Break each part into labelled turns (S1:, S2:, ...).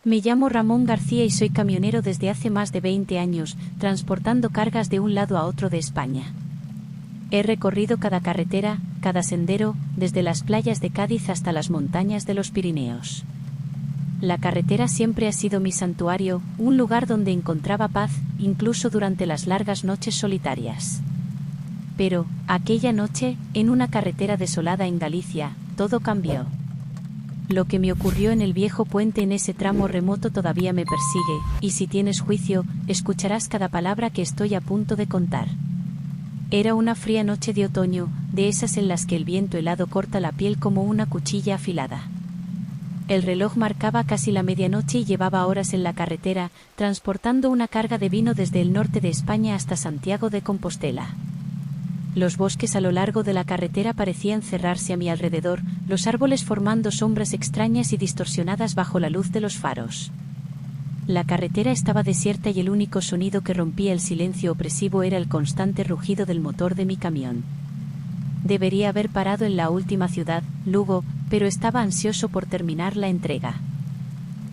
S1: Me llamo Ramón García y soy camionero desde hace más de 20 años, transportando cargas de un lado a otro de España. He recorrido cada carretera, cada sendero, desde las playas de Cádiz hasta las montañas de los Pirineos. La carretera siempre ha sido mi santuario, un lugar donde encontraba paz, incluso durante las largas noches solitarias. Pero, aquella noche, en una carretera desolada en Galicia, todo cambió. Lo que me ocurrió en el viejo puente en ese tramo remoto todavía me persigue, y si tienes juicio, escucharás cada palabra que estoy a punto de contar. Era una fría noche de otoño, de esas en las que el viento helado corta la piel como una cuchilla afilada. El reloj marcaba casi la medianoche y llevaba horas en la carretera, transportando una carga de vino desde el norte de España hasta Santiago de Compostela. Los bosques a lo largo de la carretera parecían cerrarse a mi alrededor, los árboles formando sombras extrañas y distorsionadas bajo la luz de los faros. La carretera estaba desierta y el único sonido que rompía el silencio opresivo era el constante rugido del motor de mi camión. Debería haber parado en la última ciudad, Lugo, pero estaba ansioso por terminar la entrega.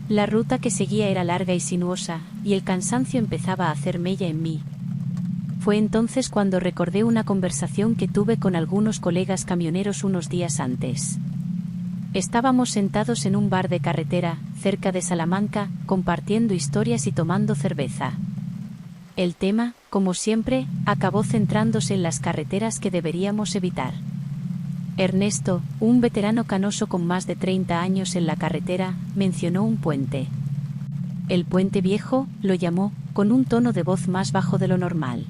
S1: La ruta que seguía era larga y sinuosa, y el cansancio empezaba a hacer mella en mí. Fue entonces cuando recordé una conversación que tuve con algunos colegas camioneros unos días antes. Estábamos sentados en un bar de carretera, cerca de Salamanca, compartiendo historias y tomando cerveza. El tema, como siempre, acabó centrándose en las carreteras que deberíamos evitar. Ernesto, un veterano canoso con más de 30 años en la carretera, mencionó un puente. El puente viejo, lo llamó, con un tono de voz más bajo de lo normal.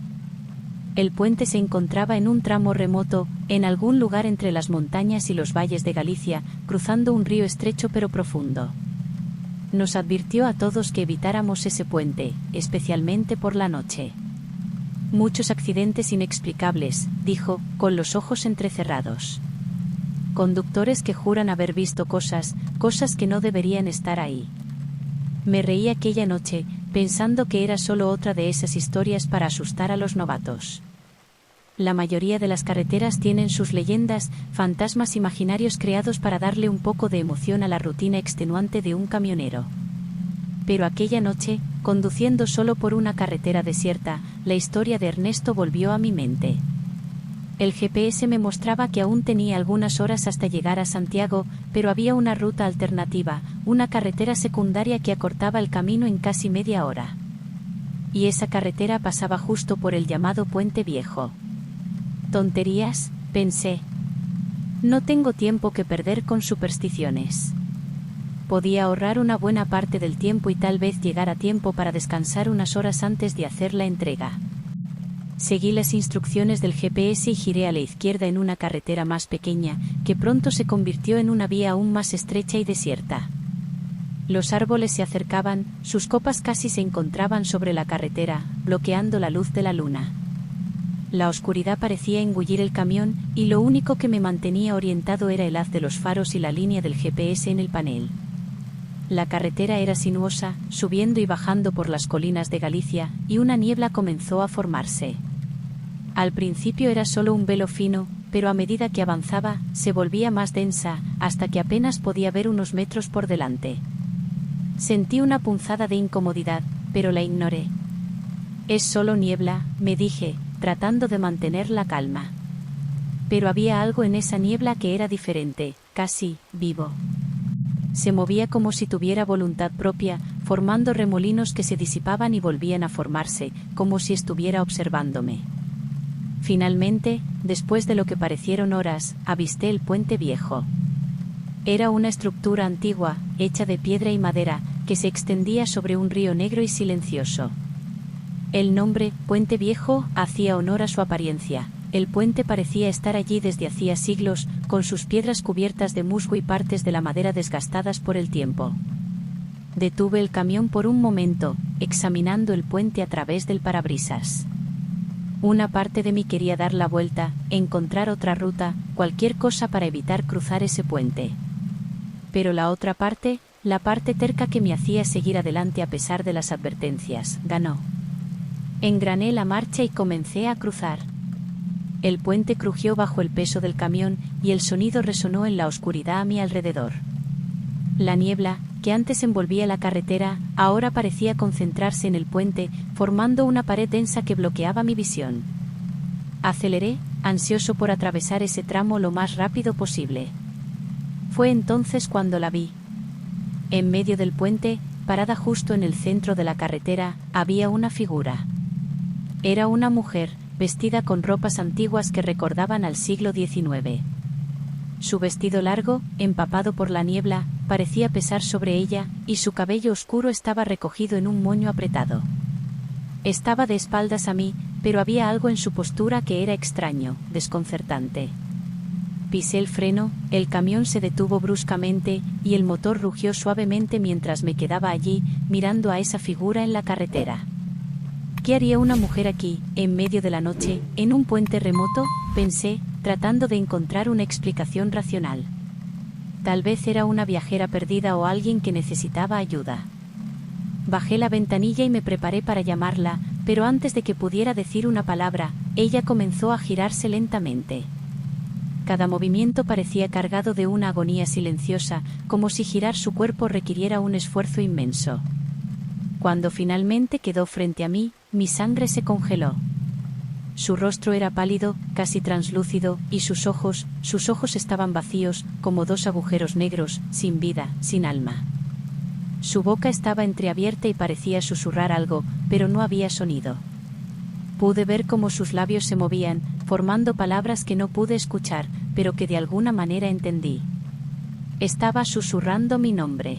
S1: El puente se encontraba en un tramo remoto, en algún lugar entre las montañas y los valles de Galicia, cruzando un río estrecho pero profundo. Nos advirtió a todos que evitáramos ese puente, especialmente por la noche. Muchos accidentes inexplicables, dijo, con los ojos entrecerrados. Conductores que juran haber visto cosas que no deberían estar ahí. Me reí aquella noche, pensando que era solo otra de esas historias para asustar a los novatos. La mayoría de las carreteras tienen sus leyendas, fantasmas imaginarios creados para darle un poco de emoción a la rutina extenuante de un camionero. Pero aquella noche, conduciendo solo por una carretera desierta, la historia de Ernesto volvió a mi mente. El GPS me mostraba que aún tenía algunas horas hasta llegar a Santiago, pero había una ruta alternativa, una carretera secundaria que acortaba el camino en casi media hora. Y esa carretera pasaba justo por el llamado Puente Viejo. Tonterías, pensé. No tengo tiempo que perder con supersticiones. Podía ahorrar una buena parte del tiempo y tal vez llegar a tiempo para descansar unas horas antes de hacer la entrega. Seguí las instrucciones del GPS y giré a la izquierda en una carretera más pequeña, que pronto se convirtió en una vía aún más estrecha y desierta. Los árboles se acercaban, sus copas casi se encontraban sobre la carretera, bloqueando la luz de la luna. La oscuridad parecía engullir el camión, y lo único que me mantenía orientado era el haz de los faros y la línea del GPS en el panel. La carretera era sinuosa, subiendo y bajando por las colinas de Galicia, y una niebla comenzó a formarse. Al principio era solo un velo fino, pero a medida que avanzaba, se volvía más densa, hasta que apenas podía ver unos metros por delante. Sentí una punzada de incomodidad, pero la ignoré. «Es solo niebla», me dije, tratando de mantener la calma. Pero había algo en esa niebla que era diferente, casi vivo. Se movía como si tuviera voluntad propia, formando remolinos que se disipaban y volvían a formarse, como si estuviera observándome. Finalmente, después de lo que parecieron horas, avisté el Puente Viejo. Era una estructura antigua, hecha de piedra y madera, que se extendía sobre un río negro y silencioso. El nombre, Puente Viejo, hacía honor a su apariencia. El puente parecía estar allí desde hacía siglos, con sus piedras cubiertas de musgo y partes de la madera desgastadas por el tiempo. Detuve el camión por un momento, examinando el puente a través del parabrisas. Una parte de mí quería dar la vuelta, encontrar otra ruta, cualquier cosa para evitar cruzar ese puente. Pero la otra parte, la parte terca que me hacía seguir adelante a pesar de las advertencias, ganó. Engrané la marcha y comencé a cruzar. El puente crujió bajo el peso del camión, y el sonido resonó en la oscuridad a mi alrededor. La niebla, que antes envolvía la carretera, ahora parecía concentrarse en el puente, formando una pared densa que bloqueaba mi visión. Aceleré, ansioso por atravesar ese tramo lo más rápido posible. Fue entonces cuando la vi. En medio del puente, parada justo en el centro de la carretera, había una figura. Era una mujer, vestida con ropas antiguas que recordaban al siglo XIX. Su vestido largo, empapado por la niebla, parecía pesar sobre ella, y su cabello oscuro estaba recogido en un moño apretado. Estaba de espaldas a mí, pero había algo en su postura que era extraño, desconcertante. Pisé el freno, el camión se detuvo bruscamente, y el motor rugió suavemente mientras me quedaba allí, mirando a esa figura en la carretera. ¿Qué haría una mujer aquí, en medio de la noche, en un puente remoto?, pensé, tratando de encontrar una explicación racional. Tal vez era una viajera perdida o alguien que necesitaba ayuda. Bajé la ventanilla y me preparé para llamarla, pero antes de que pudiera decir una palabra, ella comenzó a girarse lentamente. Cada movimiento parecía cargado de una agonía silenciosa, como si girar su cuerpo requiriera un esfuerzo inmenso. Cuando finalmente quedó frente a mí, mi sangre se congeló. Su rostro era pálido, casi translúcido, y sus ojos estaban vacíos, como dos agujeros negros, sin vida, sin alma. Su boca estaba entreabierta y parecía susurrar algo, pero no había sonido. Pude ver cómo sus labios se movían, formando palabras que no pude escuchar, pero que de alguna manera entendí. Estaba susurrando mi nombre.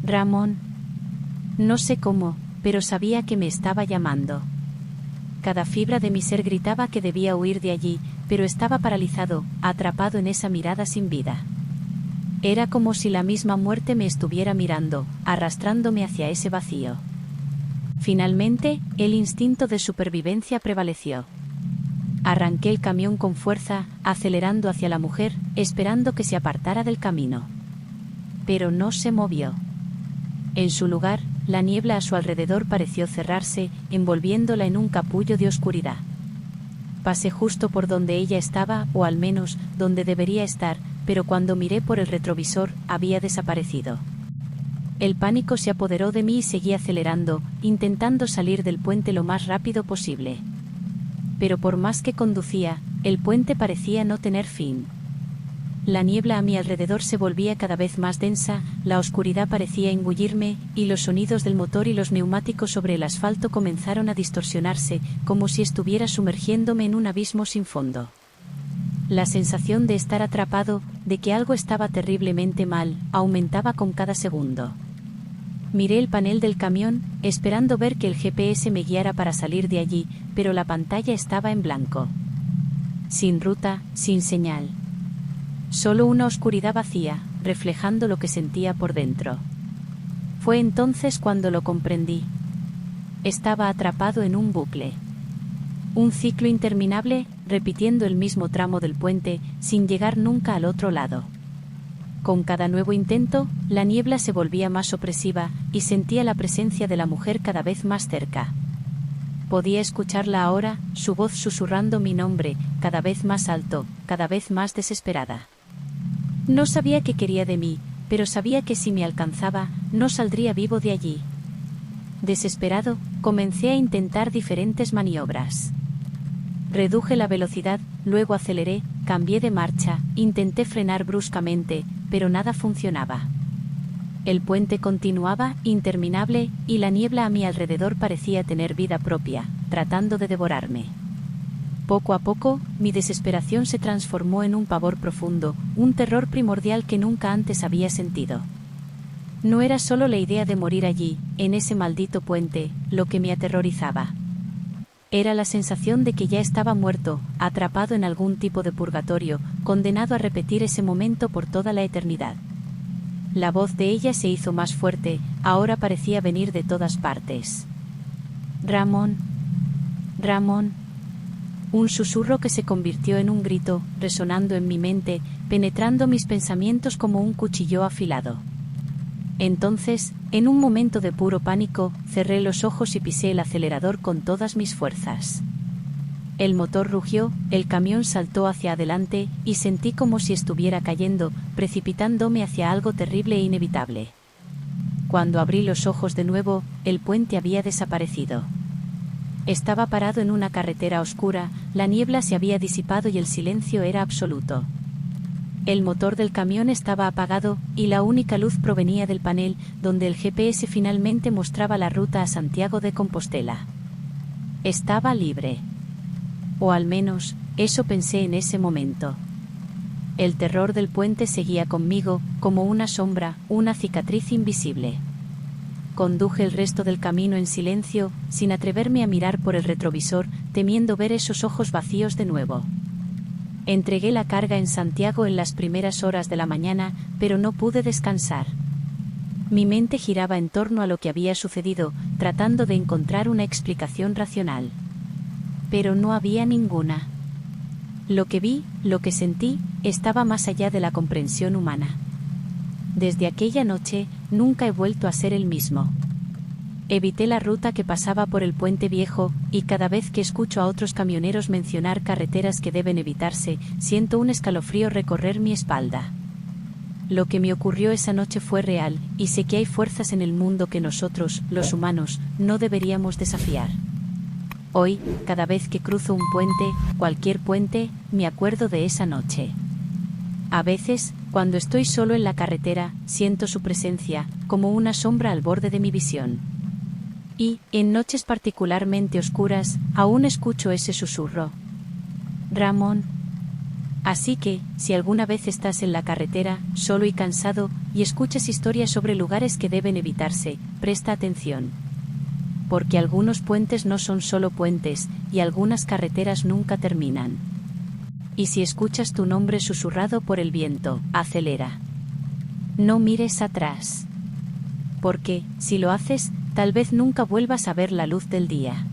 S1: Ramón. No sé cómo, pero sabía que me estaba llamando. Cada fibra de mi ser gritaba que debía huir de allí, pero estaba paralizado, atrapado en esa mirada sin vida. Era como si la misma muerte me estuviera mirando, arrastrándome hacia ese vacío. Finalmente, el instinto de supervivencia prevaleció. Arranqué el camión con fuerza, acelerando hacia la mujer, esperando que se apartara del camino. Pero no se movió. En su lugar, la niebla a su alrededor pareció cerrarse, envolviéndola en un capullo de oscuridad. Pasé justo por donde ella estaba, o al menos, donde debería estar, pero cuando miré por el retrovisor, había desaparecido. El pánico se apoderó de mí y seguí acelerando, intentando salir del puente lo más rápido posible. Pero por más que conducía, el puente parecía no tener fin. La niebla a mi alrededor se volvía cada vez más densa, la oscuridad parecía engullirme, y los sonidos del motor y los neumáticos sobre el asfalto comenzaron a distorsionarse, como si estuviera sumergiéndome en un abismo sin fondo. La sensación de estar atrapado, de que algo estaba terriblemente mal, aumentaba con cada segundo. Miré el panel del camión, esperando ver que el GPS me guiara para salir de allí, pero la pantalla estaba en blanco. Sin ruta, sin señal. Solo una oscuridad vacía, reflejando lo que sentía por dentro. Fue entonces cuando lo comprendí. Estaba atrapado en un bucle. Un ciclo interminable, repitiendo el mismo tramo del puente, sin llegar nunca al otro lado. Con cada nuevo intento, la niebla se volvía más opresiva, y sentía la presencia de la mujer cada vez más cerca. Podía escucharla ahora, su voz susurrando mi nombre, cada vez más alto, cada vez más desesperada. No sabía qué quería de mí, pero sabía que si me alcanzaba, no saldría vivo de allí. Desesperado, comencé a intentar diferentes maniobras. Reduje la velocidad, luego aceleré, cambié de marcha, intenté frenar bruscamente, pero nada funcionaba. El puente continuaba, interminable, y la niebla a mi alrededor parecía tener vida propia, tratando de devorarme. Poco a poco, mi desesperación se transformó en un pavor profundo, un terror primordial que nunca antes había sentido. No era solo la idea de morir allí, en ese maldito puente, lo que me aterrorizaba. Era la sensación de que ya estaba muerto, atrapado en algún tipo de purgatorio, condenado a repetir ese momento por toda la eternidad. La voz de ella se hizo más fuerte, ahora parecía venir de todas partes. Ramón. Ramón. Un susurro que se convirtió en un grito, resonando en mi mente, penetrando mis pensamientos como un cuchillo afilado. Entonces, en un momento de puro pánico, cerré los ojos y pisé el acelerador con todas mis fuerzas. El motor rugió, el camión saltó hacia adelante, y sentí como si estuviera cayendo, precipitándome hacia algo terrible e inevitable. Cuando abrí los ojos de nuevo, el puente había desaparecido. Estaba parado en una carretera oscura, la niebla se había disipado y el silencio era absoluto. El motor del camión estaba apagado, y la única luz provenía del panel, donde el GPS finalmente mostraba la ruta a Santiago de Compostela. Estaba libre. O al menos, eso pensé en ese momento. El terror del puente seguía conmigo, como una sombra, una cicatriz invisible. Conduje el resto del camino en silencio, sin atreverme a mirar por el retrovisor, temiendo ver esos ojos vacíos de nuevo. Entregué la carga en Santiago en las primeras horas de la mañana, pero no pude descansar. Mi mente giraba en torno a lo que había sucedido, tratando de encontrar una explicación racional. Pero no había ninguna. Lo que vi, lo que sentí, estaba más allá de la comprensión humana. Desde aquella noche, nunca he vuelto a ser el mismo. Evité la ruta que pasaba por el puente viejo, y cada vez que escucho a otros camioneros mencionar carreteras que deben evitarse, siento un escalofrío recorrer mi espalda. Lo que me ocurrió esa noche fue real, y sé que hay fuerzas en el mundo que nosotros, los humanos, no deberíamos desafiar. Hoy, cada vez que cruzo un puente, cualquier puente, me acuerdo de esa noche. A veces, cuando estoy solo en la carretera, siento su presencia, como una sombra al borde de mi visión. Y, en noches particularmente oscuras, aún escucho ese susurro. Ramón. Así que, si alguna vez estás en la carretera, solo y cansado, y escuchas historias sobre lugares que deben evitarse, presta atención. Porque algunos puentes no son solo puentes, y algunas carreteras nunca terminan. Y si escuchas tu nombre susurrado por el viento, acelera. No mires atrás. Porque, si lo haces, tal vez nunca vuelvas a ver la luz del día.